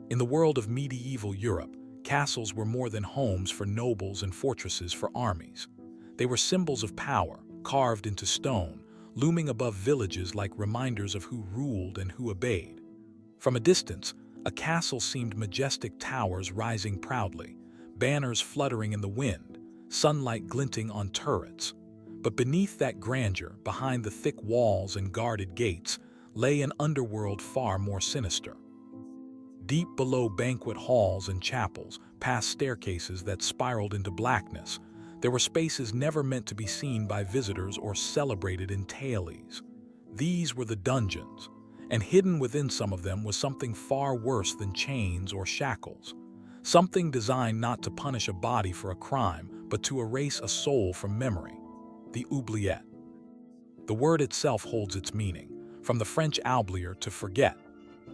In the world of medieval Europe, castles were more than homes for nobles and fortresses for armies. They were symbols of power, carved into stone, looming above villages like reminders of who ruled and who obeyed. From a distance, a castle seemed majestic towers rising proudly, banners fluttering in the wind, sunlight glinting on turrets. But beneath that grandeur, behind the thick walls and guarded gates, lay an underworld far more sinister. Deep below banquet halls and chapels, past staircases that spiraled into blackness, there were spaces never meant to be seen by visitors or celebrated in tailies. These were the dungeons, and hidden within some of them was something far worse than chains or shackles. Something designed not to punish a body for a crime, but to erase a soul from memory. The oubliette. The word itself holds its meaning, from the French oublier, to forget.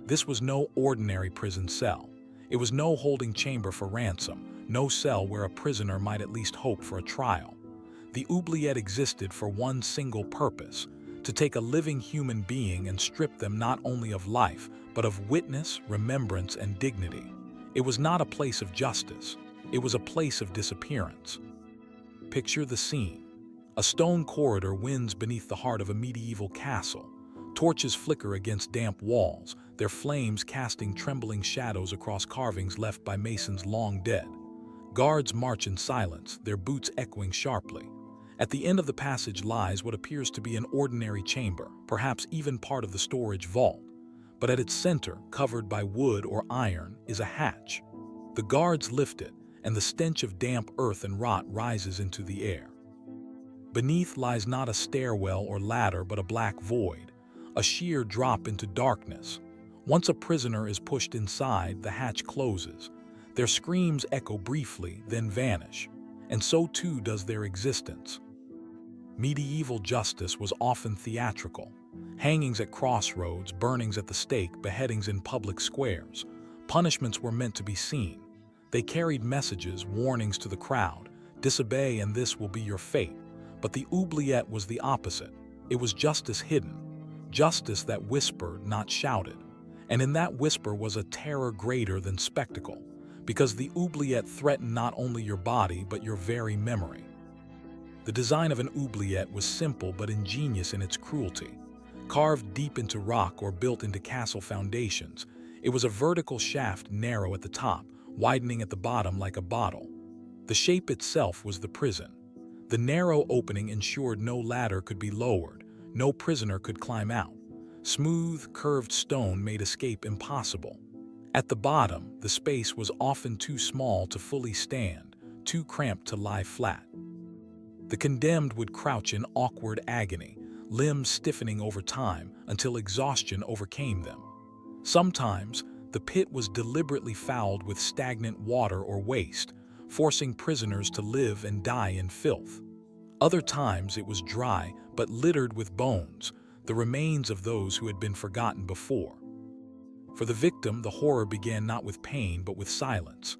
This was no ordinary prison cell. It was no holding chamber for ransom, no cell where a prisoner might at least hope for a trial. The oubliette existed for one single purpose: to take a living human being and strip them not only of life, but of witness, remembrance, and dignity. It was not a place of justice. It was a place of disappearance. Picture the scene. A stone corridor winds beneath the heart of a medieval castle. Torches flicker against damp walls, their flames casting trembling shadows across carvings left by masons long dead. Guards march in silence, their boots echoing sharply. At the end of the passage lies what appears to be an ordinary chamber, perhaps even part of the storage vault. But at its center, covered by wood or iron, is a hatch. The guards lift it, and the stench of damp earth and rot rises into the air. Beneath lies not a stairwell or ladder, but a black void, a sheer drop into darkness. Once a prisoner is pushed inside, the hatch closes. Their screams echo briefly, then vanish, and so too does their existence. Medieval justice was often theatrical. Hangings at crossroads, burnings at the stake, beheadings in public squares. Punishments were meant to be seen. They carried messages, warnings to the crowd: disobey and this will be your fate. But the oubliette was the opposite. It was justice hidden, justice that whispered, not shouted. And in that whisper was a terror greater than spectacle, because the oubliette threatened not only your body, but your very memory. The design of an oubliette was simple but ingenious in its cruelty. Carved deep into rock or built into castle foundations, it was a vertical shaft, narrow at the top, widening at the bottom like a bottle. The shape itself was the prison. The narrow opening ensured no ladder could be lowered, no prisoner could climb out. Smooth, curved stone made escape impossible. At the bottom, the space was often too small to fully stand, too cramped to lie flat. The condemned would crouch in awkward agony, limbs stiffening over time until exhaustion overcame them. Sometimes, the pit was deliberately fouled with stagnant water or waste, forcing prisoners to live and die in filth. Other times it was dry but littered with bones, the remains of those who had been forgotten before. For the victim, the horror began not with pain but with silence.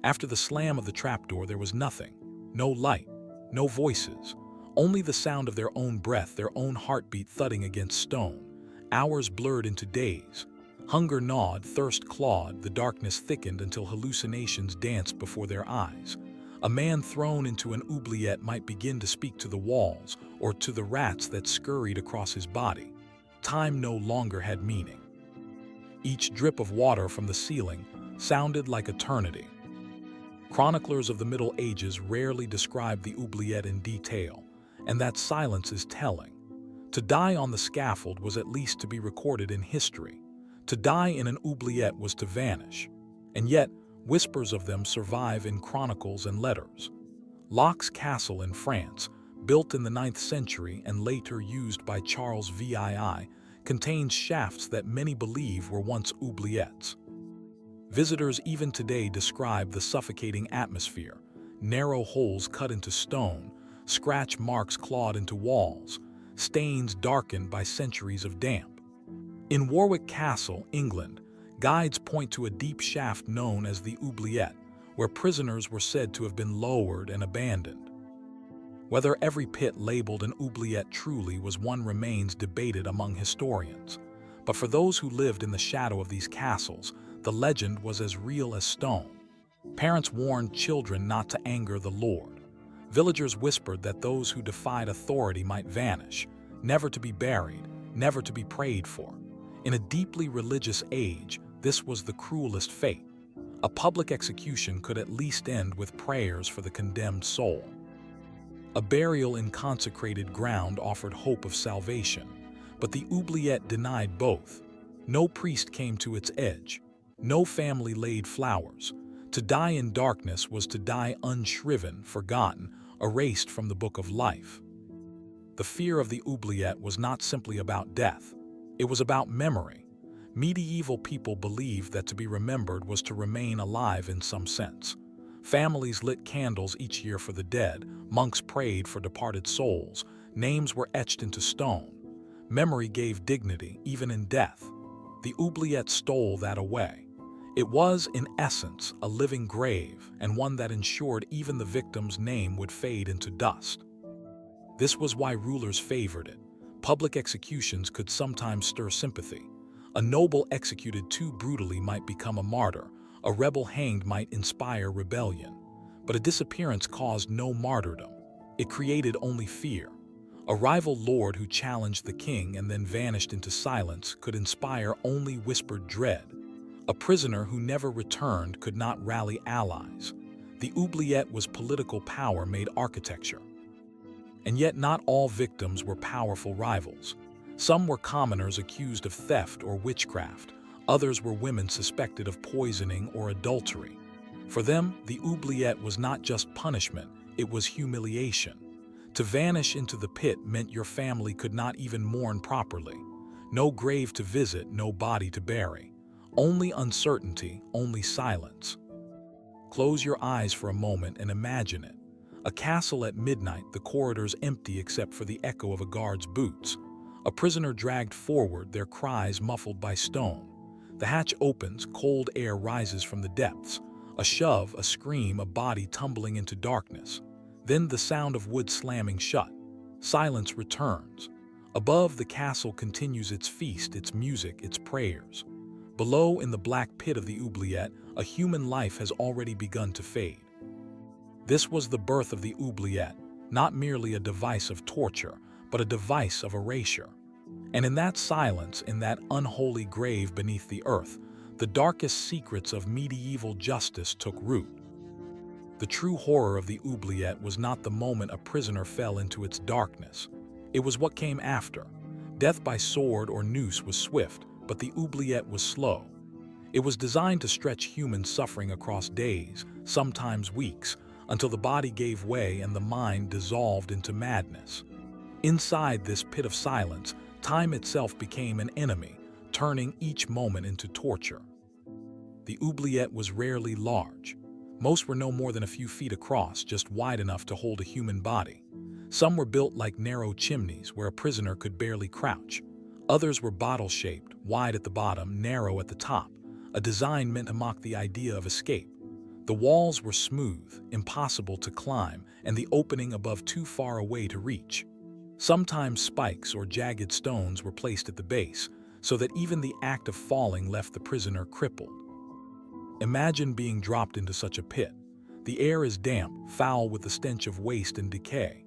After the slam of the trapdoor, there was nothing. No light, no voices, only the sound of their own breath, their own heartbeat thudding against stone. Hours blurred into days. Hunger gnawed, thirst clawed, the darkness thickened until hallucinations danced before their eyes. A man thrown into an oubliette might begin to speak to the walls or to the rats that scurried across his body. Time no longer had meaning. Each drip of water from the ceiling sounded like eternity. Chroniclers of the Middle Ages rarely described the oubliette in detail, and that silence is telling. To die on the scaffold was at least to be recorded in history. To die in an oubliette was to vanish, and yet whispers of them survive in chronicles and letters. Loc's Castle in France, built in the 9th century and later used by Charles VII, contains shafts that many believe were once oubliettes. Visitors even today describe the suffocating atmosphere: narrow holes cut into stone, scratch marks clawed into walls, stains darkened by centuries of damp. In Warwick Castle, England, guides point to a deep shaft known as the oubliette, where prisoners were said to have been lowered and abandoned. Whether every pit labeled an oubliette truly was one remains debated among historians. But for those who lived in the shadow of these castles, the the legend was as real as stone. Parents warned children not to anger the Lord. Villagers whispered that those who defied authority might vanish, never to be buried, never to be prayed for. In a deeply religious age, this was the cruelest fate. A public execution could at least end with prayers for the condemned soul. A burial in consecrated ground offered hope of salvation, but the oubliette denied both. No priest came to its edge. No family laid flowers. To die in darkness was to die unshriven, forgotten, erased from the book of life. The fear of the oubliette was not simply about death. It was about memory. Medieval people believed that to be remembered was to remain alive in some sense. Families lit candles each year for the dead, monks prayed for departed souls, names were etched into stone. Memory gave dignity, even in death. The oubliette stole that away. It was, in essence, a living grave, and one that ensured even the victim's name would fade into dust. This was why rulers favored it. Public executions could sometimes stir sympathy. A noble executed too brutally might become a martyr. A rebel hanged might inspire rebellion. But a disappearance caused no martyrdom. It created only fear. A rival lord who challenged the king and then vanished into silence could inspire only whispered dread. A prisoner who never returned could not rally allies. The oubliette was political power made architecture. And yet not all victims were powerful rivals. Some were commoners accused of theft or witchcraft. Others were women suspected of poisoning or adultery. For them, the oubliette was not just punishment, it was humiliation. To vanish into the pit meant your family could not even mourn properly. No grave to visit, no body to bury. Only uncertainty, only silence. Close your eyes for a moment and imagine it. A castle at midnight, the corridors empty except for the echo of a guard's boots. A prisoner dragged forward, their cries muffled by stone. The hatch opens, cold air rises from the depths. A shove, a scream, a body tumbling into darkness. Then the sound of wood slamming shut. Silence returns. Above, the castle continues its feast, its music, its prayers. Below, in the black pit of the oubliette, a human life has already begun to fade. This was the birth of the oubliette, not merely a device of torture, but a device of erasure. And in that silence, in that unholy grave beneath the earth, the darkest secrets of medieval justice took root. The true horror of the oubliette was not the moment a prisoner fell into its darkness. It was what came after. Death by sword or noose was swift, but the oubliette was slow. It was designed to stretch human suffering across days, sometimes weeks, until the body gave way and the mind dissolved into madness. Inside this pit of silence, time itself became an enemy, turning each moment into torture. The oubliette was rarely large. Most were no more than a few feet across, just wide enough to hold a human body. Some were built like narrow chimneys where a prisoner could barely crouch. Others were bottle-shaped, wide at the bottom, narrow at the top, a design meant to mock the idea of escape. The walls were smooth, impossible to climb, and the opening above too far away to reach. Sometimes spikes or jagged stones were placed at the base, so that even the act of falling left the prisoner crippled. Imagine being dropped into such a pit. The air is damp, foul with the stench of waste and decay.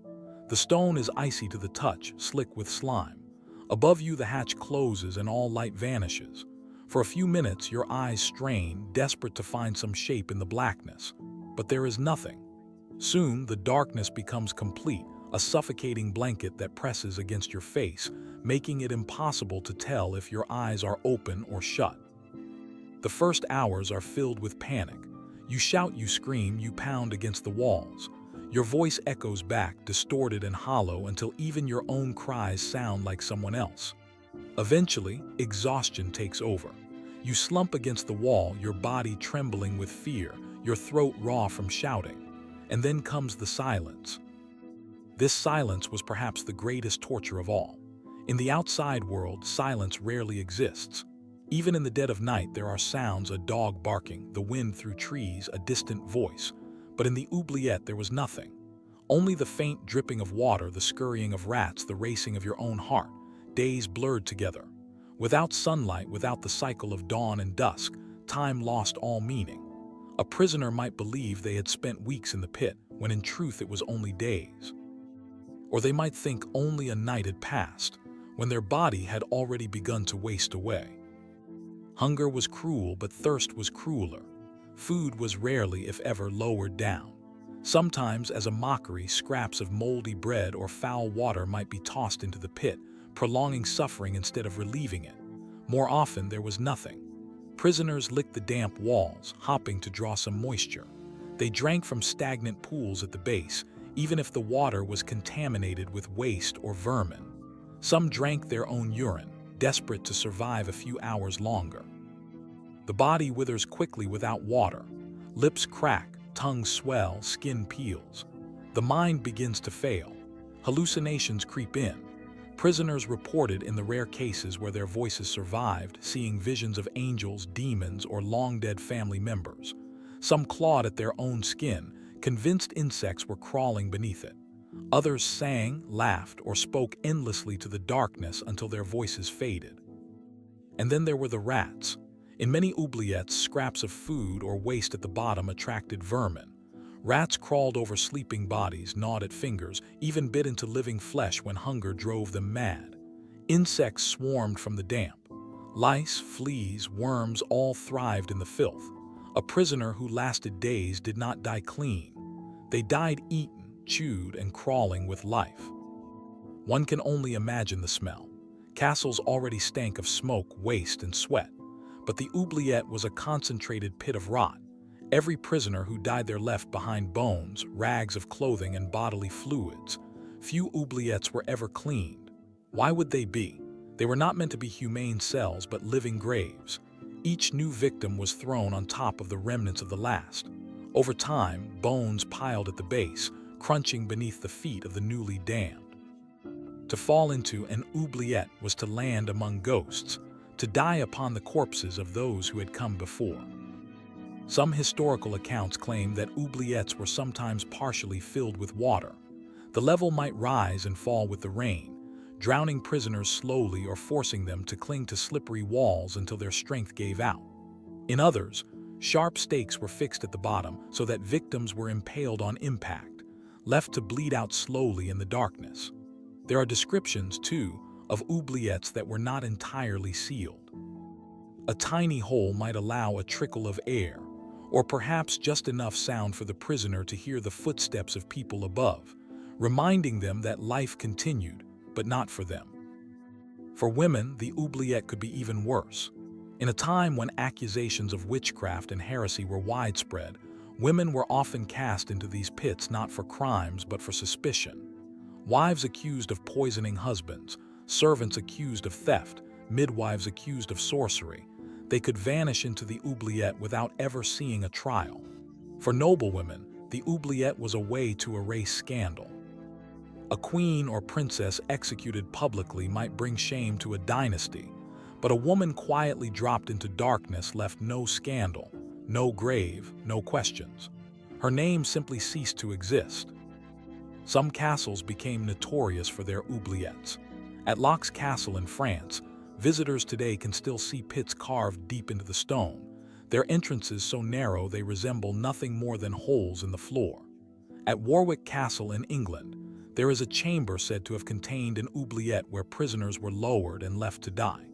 The stone is icy to the touch, slick with slime. Above you the hatch closes and all light vanishes. For a few minutes your eyes strain, desperate to find some shape in the blackness. But there is nothing. Soon the darkness becomes complete, a suffocating blanket that presses against your face, making it impossible to tell if your eyes are open or shut. The first hours are filled with panic. You shout, you scream, you pound against the walls. Your voice echoes back, distorted and hollow, until even your own cries sound like someone else. Eventually, exhaustion takes over. You slump against the wall, your body trembling with fear, your throat raw from shouting. And then comes the silence. This silence was perhaps the greatest torture of all. In the outside world, silence rarely exists. Even in the dead of night, there are sounds, a dog barking, the wind through trees, a distant voice. But in the oubliette, there was nothing. Only the faint dripping of water, the scurrying of rats, the racing of your own heart. Days blurred together. Without sunlight, without the cycle of dawn and dusk, time lost all meaning. A prisoner might believe they had spent weeks in the pit, when in truth it was only days. Or they might think only a night had passed, when their body had already begun to waste away. Hunger was cruel, but thirst was crueler. Food was rarely, if ever, lowered down. Sometimes, as a mockery, scraps of moldy bread or foul water might be tossed into the pit, prolonging suffering instead of relieving it. More often, there was nothing. Prisoners licked the damp walls, hopping to draw some moisture. They drank from stagnant pools at the base, even if the water was contaminated with waste or vermin. Some drank their own urine, desperate to survive a few hours longer. The body withers quickly without water. Lips crack, tongues swell, skin peels. The mind begins to fail. Hallucinations creep in. Prisoners reported in the rare cases where their voices survived, seeing visions of angels, demons, or long-dead family members. Some clawed at their own skin, convinced insects were crawling beneath it. Others sang, laughed, or spoke endlessly to the darkness until their voices faded. And then there were the rats. In many oubliettes, scraps of food or waste at the bottom attracted vermin. Rats crawled over sleeping bodies, gnawed at fingers, even bit into living flesh when hunger drove them mad. Insects swarmed from the damp. Lice, fleas, worms all thrived in the filth. A prisoner who lasted days did not die clean. They died eaten, chewed, and crawling with life. One can only imagine the smell. Castles already stank of smoke, waste, and sweat. But the oubliette was a concentrated pit of rot. Every prisoner who died there left behind bones, rags of clothing, and bodily fluids. Few oubliettes were ever cleaned. Why would they be? They were not meant to be humane cells, but living graves. Each new victim was thrown on top of the remnants of the last. Over time, bones piled at the base, crunching beneath the feet of the newly damned. To fall into an oubliette was to land among ghosts, to die upon the corpses of those who had come before. Some historical accounts claim that oubliettes were sometimes partially filled with water. The level might rise and fall with the rain, drowning prisoners slowly or forcing them to cling to slippery walls until their strength gave out. In others, sharp stakes were fixed at the bottom so that victims were impaled on impact, left to bleed out slowly in the darkness. There are descriptions, too, of oubliettes that were not entirely sealed. A tiny hole might allow a trickle of air, or perhaps just enough sound for the prisoner to hear the footsteps of people above, reminding them that life continued, but not for them. For women, the oubliette could be even worse. In a time when accusations of witchcraft and heresy were widespread, women were often cast into these pits not for crimes but for suspicion. Wives accused of poisoning husbands, servants accused of theft, midwives accused of sorcery. They could vanish into the oubliette without ever seeing a trial. For noblewomen, the oubliette was a way to erase scandal. A queen or princess executed publicly might bring shame to a dynasty, but a woman quietly dropped into darkness left no scandal, no grave, no questions. Her name simply ceased to exist. Some castles became notorious for their oubliettes. At Lox Castle in France, visitors today can still see pits carved deep into the stone, their entrances so narrow they resemble nothing more than holes in the floor. At Warwick Castle in England, there is a chamber said to have contained an oubliette where prisoners were lowered and left to die.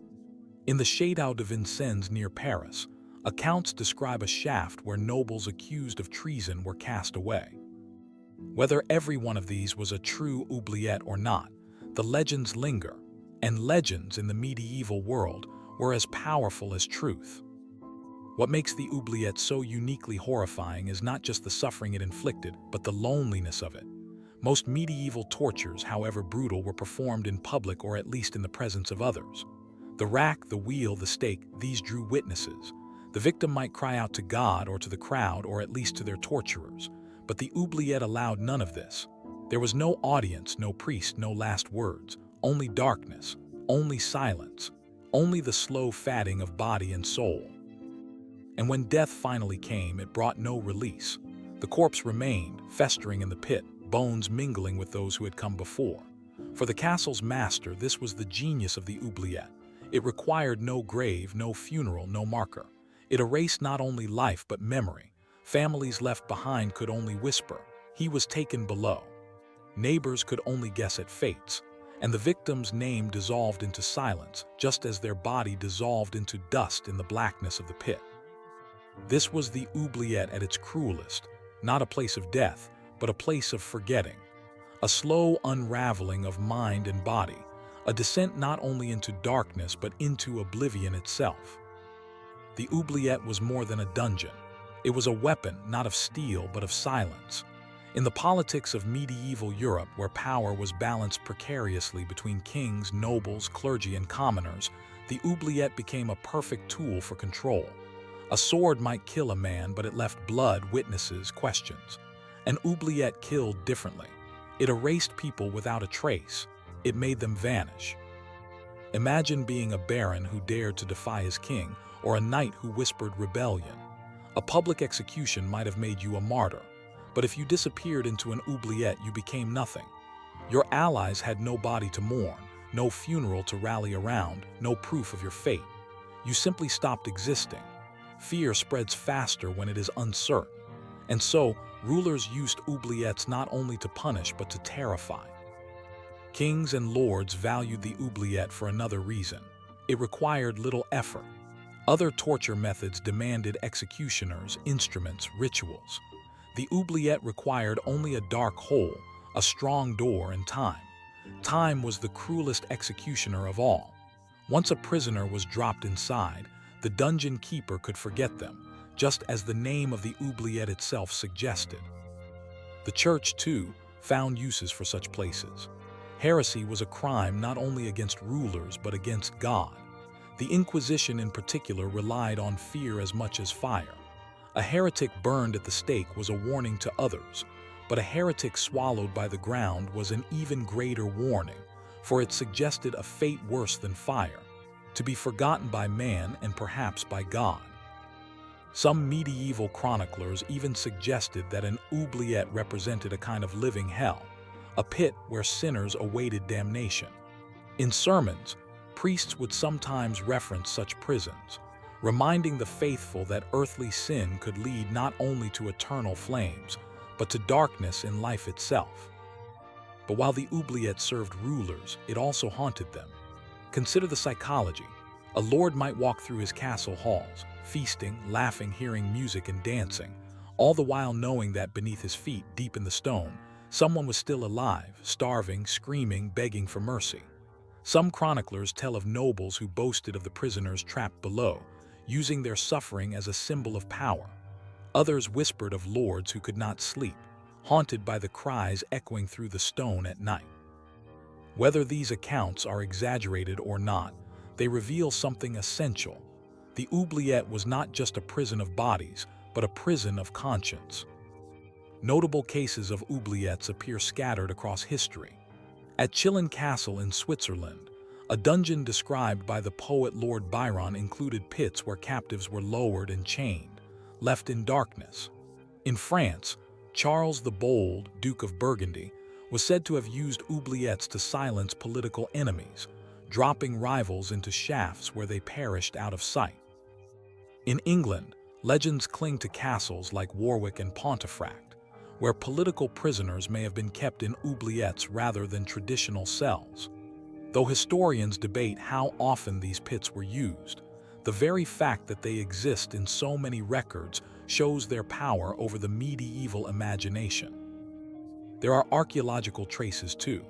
In the Château de Vincennes near Paris, accounts describe a shaft where nobles accused of treason were cast away. Whether every one of these was a true oubliette or not, the legends linger, and legends in the medieval world were as powerful as truth. What makes the oubliette so uniquely horrifying is not just the suffering it inflicted, but the loneliness of it. Most medieval tortures, however brutal, were performed in public or at least in the presence of others. The rack, the wheel, the stake, these drew witnesses. The victim might cry out to God or to the crowd or at least to their torturers, but the oubliette allowed none of this. There was no audience, no priest, no last words. Only darkness, only silence, only the slow fatting of body and soul. And when death finally came, it brought no release. The corpse remained, festering in the pit, bones mingling with those who had come before. For the castle's master, this was the genius of the oubliette. It required no grave, no funeral, no marker. It erased not only life but memory. Families left behind could only whisper, "He was taken below." Neighbors could only guess at fates, and the victim's name dissolved into silence, just as their body dissolved into dust in the blackness of the pit. This was the oubliette at its cruelest, not a place of death, but a place of forgetting, a slow unraveling of mind and body, a descent not only into darkness but into oblivion itself. The oubliette was more than a dungeon. It was a weapon not of steel but of silence. In the politics of medieval Europe, where power was balanced precariously between kings, nobles, clergy, and commoners, the oubliette became a perfect tool for control. A sword might kill a man, but it left blood, witnesses, questions. An oubliette killed differently. It erased people without a trace. It made them vanish. Imagine being a baron who dared to defy his king, or a knight who whispered rebellion. A public execution might have made you a martyr, but if you disappeared into an oubliette, you became nothing. Your allies had no body to mourn, no funeral to rally around, no proof of your fate. You simply stopped existing. Fear spreads faster when it is uncertain, and so rulers used oubliettes not only to punish but to terrify. Kings and lords valued the oubliette for another reason. It required little effort. Other torture methods demanded executioners, instruments, rituals. The oubliette required only a dark hole, a strong door, and time. Time was the cruelest executioner of all. Once a prisoner was dropped inside, the dungeon keeper could forget them, just as the name of the oubliette itself suggested. The church, too, found uses for such places. Heresy was a crime not only against rulers but against God. The Inquisition in particular relied on fear as much as fire. A heretic burned at the stake was a warning to others, but a heretic swallowed by the ground was an even greater warning, for it suggested a fate worse than fire, to be forgotten by man and perhaps by God. Some medieval chroniclers even suggested that an oubliette represented a kind of living hell, a pit where sinners awaited damnation. In sermons, priests would sometimes reference such prisons, reminding the faithful that earthly sin could lead not only to eternal flames, but to darkness in life itself. But while the oubliette served rulers, it also haunted them. Consider the psychology. A lord might walk through his castle halls, feasting, laughing, hearing music and dancing, all the while knowing that beneath his feet, deep in the stone, someone was still alive, starving, screaming, begging for mercy. Some chroniclers tell of nobles who boasted of the prisoners trapped below, using their suffering as a symbol of power. Others whispered of lords who could not sleep, haunted by the cries echoing through the stone at night. Whether these accounts are exaggerated or not, they reveal something essential. The oubliette was not just a prison of bodies, but a prison of conscience. Notable cases of oubliettes appear scattered across history. At Chillon Castle in Switzerland, a dungeon described by the poet Lord Byron included pits where captives were lowered and chained, left in darkness. In France, Charles the Bold, Duke of Burgundy, was said to have used oubliettes to silence political enemies, dropping rivals into shafts where they perished out of sight. In England, legends cling to castles like Warwick and Pontefract, where political prisoners may have been kept in oubliettes rather than traditional cells. Though historians debate how often these pits were used, the very fact that they exist in so many records shows their power over the medieval imagination. There are archaeological traces too.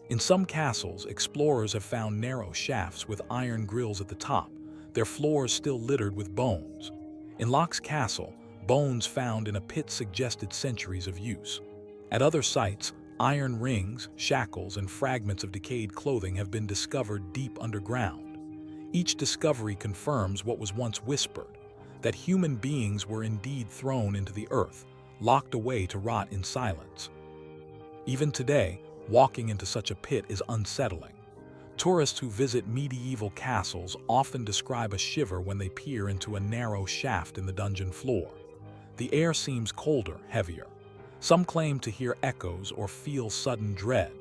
In some castles, explorers have found narrow shafts with iron grills at the top, their floors still littered with bones. In Locke's Castle, bones found in a pit suggested centuries of use. At other sites, iron rings, shackles, and fragments of decayed clothing have been discovered deep underground. Each discovery confirms what was once whispered, that human beings were indeed thrown into the earth, locked away to rot in silence. Even today, walking into such a pit is unsettling. Tourists who visit medieval castles often describe a shiver when they peer into a narrow shaft in the dungeon floor. The air seems colder, heavier. Some claim to hear echoes or feel sudden dread.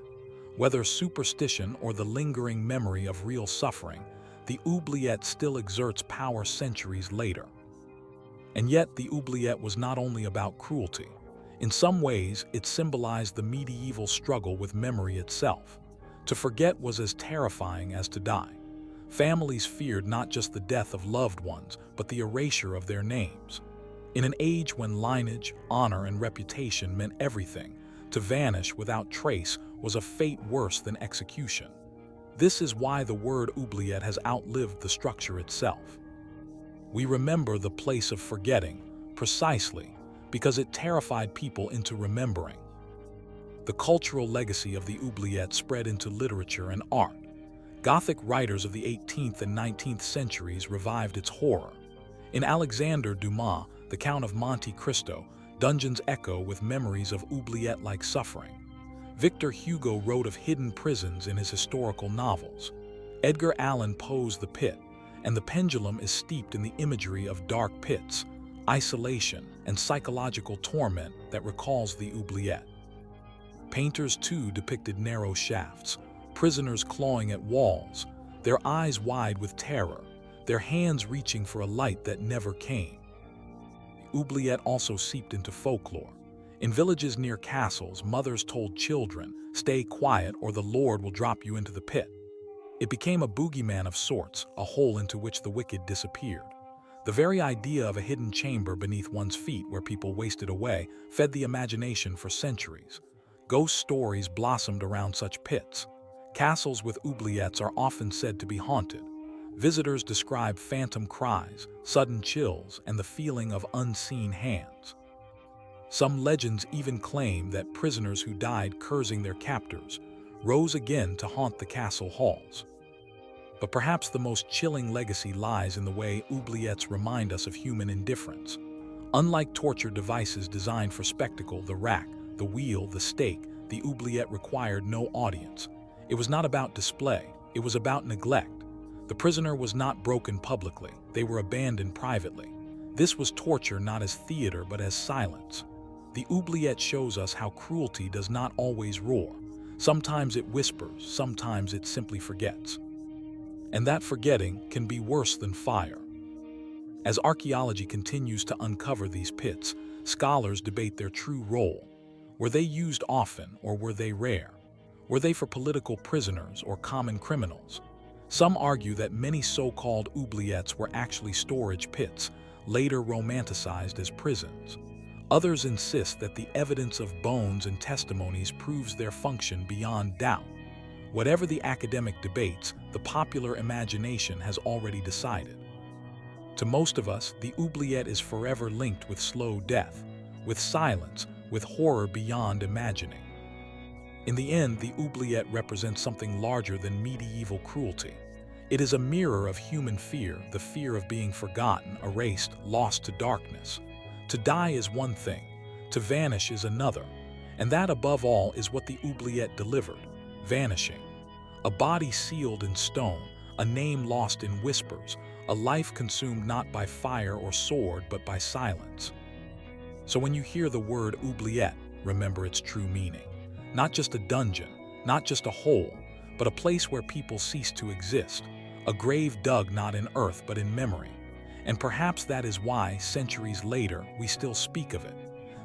Whether superstition or the lingering memory of real suffering, the oubliette still exerts power centuries later. And yet, the oubliette was not only about cruelty. In some ways, it symbolized the medieval struggle with memory itself. To forget was as terrifying as to die. Families feared not just the death of loved ones, but the erasure of their names. In an age when lineage, honor, and reputation meant everything, to vanish without trace was a fate worse than execution. This is why the word oubliette has outlived the structure itself. We remember the place of forgetting, precisely because it terrified people into remembering. The cultural legacy of the oubliette spread into literature and art. Gothic writers of the 18th and 19th centuries revived its horror. In Alexander Dumas, The Count of Monte Cristo, dungeons echo with memories of oubliette-like suffering. Victor Hugo wrote of hidden prisons in his historical novels. Edgar Allan Poe's The Pit, and the pendulum is steeped in the imagery of dark pits, isolation, and psychological torment that recalls the oubliette. Painters too depicted narrow shafts, prisoners clawing at walls, their eyes wide with terror, their hands reaching for a light that never came. The oubliette also seeped into folklore. In villages near castles, mothers told children, "Stay quiet or the Lord will drop you into the pit." It became a boogeyman of sorts, a hole into which the wicked disappeared. The very idea of a hidden chamber beneath one's feet where people wasted away fed the imagination for centuries. Ghost stories blossomed around such pits. Castles with oubliettes are often said to be haunted. Visitors describe phantom cries, sudden chills, and the feeling of unseen hands. Some legends even claim that prisoners who died cursing their captors rose again to haunt the castle halls. But perhaps the most chilling legacy lies in the way oubliettes remind us of human indifference. Unlike torture devices designed for spectacle, the rack, the wheel, the stake, the oubliette required no audience. It was not about display, it was about neglect. The prisoner was not broken publicly, they were abandoned privately. This was torture not as theater but as silence. The oubliette shows us how cruelty does not always roar. Sometimes it whispers, sometimes it simply forgets. And that forgetting can be worse than fire. As archaeology continues to uncover these pits, scholars debate their true role. Were they used often or were they rare? Were they for political prisoners or common criminals? Some argue that many so-called oubliettes were actually storage pits, later romanticized as prisons. Others insist that the evidence of bones and testimonies proves their function beyond doubt. Whatever the academic debates, the popular imagination has already decided. To most of us, the oubliette is forever linked with slow death, with silence, with horror beyond imagining. In the end, the oubliette represents something larger than medieval cruelty. It is a mirror of human fear, the fear of being forgotten, erased, lost to darkness. To die is one thing, to vanish is another, and that above all is what the oubliette delivered, vanishing. A body sealed in stone, a name lost in whispers, a life consumed not by fire or sword but by silence. So when you hear the word oubliette, remember its true meaning. Not just a dungeon, not just a hole, but a place where people cease to exist, a grave dug not in earth but in memory. And perhaps that is why, centuries later, we still speak of it.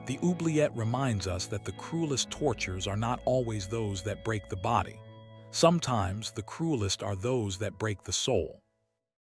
The oubliette reminds us that the cruelest tortures are not always those that break the body. Sometimes the cruelest are those that break the soul.